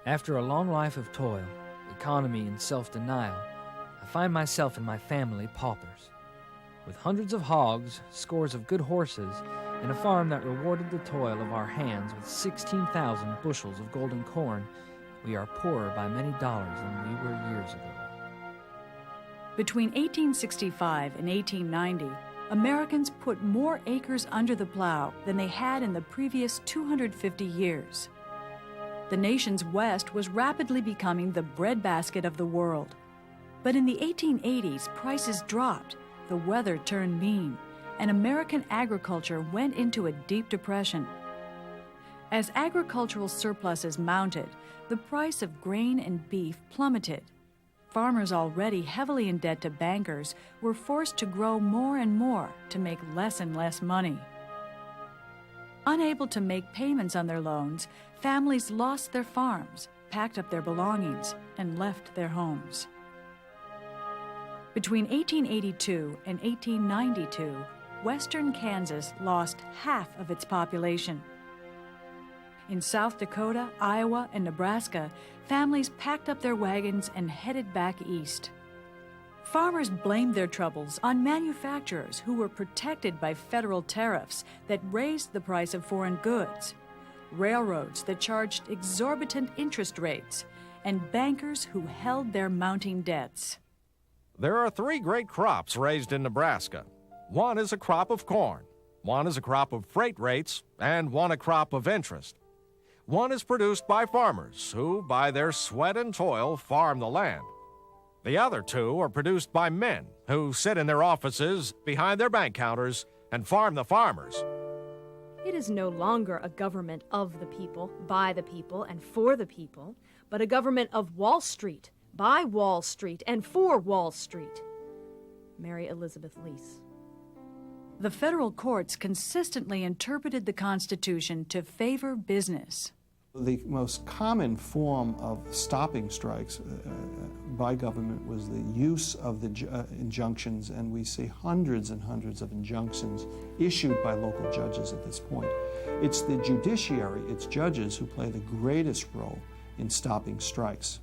After a long life of toil, economy, and self-denial, I find myself and my family paupers. With hundreds of hogs, scores of good horses, and a farm that rewarded the toil of our hands with 16,000 bushels of golden corn, we are poorer by many dollars than we were years ago. Between 1865 and 1890, Americans put more acres under the plow than they had in the previous 250 years. The nation's West was rapidly becoming the breadbasket of the world. But in the 1880s, prices dropped, the weather turned mean, and American agriculture went into a deep depression. As agricultural surpluses mounted, the price of grain and beef plummeted. Farmers already heavily in debt to bankers were forced to grow more and more to make less and less money. Unable to make payments on their loans, families lost their farms, packed up their belongings, and left their homes. Between 1882 and 1892, western Kansas lost half of its population. In South Dakota, Iowa, and Nebraska, families packed up their wagons and headed back east. Farmers blamed their troubles on manufacturers who were protected by federal tariffs that raised the price of foreign goods, railroads that charged exorbitant interest rates, and bankers who held their mounting debts. There are 3 great crops raised in Nebraska. One is a crop of corn, one is a crop of freight rates, and one a crop of interest. One is produced by farmers who, by their sweat and toil, farm the land. The other 2 are produced by men who sit in their offices behind their bank counters and farm the farmers. It is no longer a government of the people, by the people, and for the people, but a government of Wall Street, by Wall Street, and for Wall Street. Mary Elizabeth Lease. The federal courts consistently interpreted the Constitution to favor business. The most common form of stopping strikes by government was the use of the injunctions, and we see hundreds and hundreds of injunctions issued by local judges at this point. It's the judiciary, it's judges who play the greatest role in stopping strikes.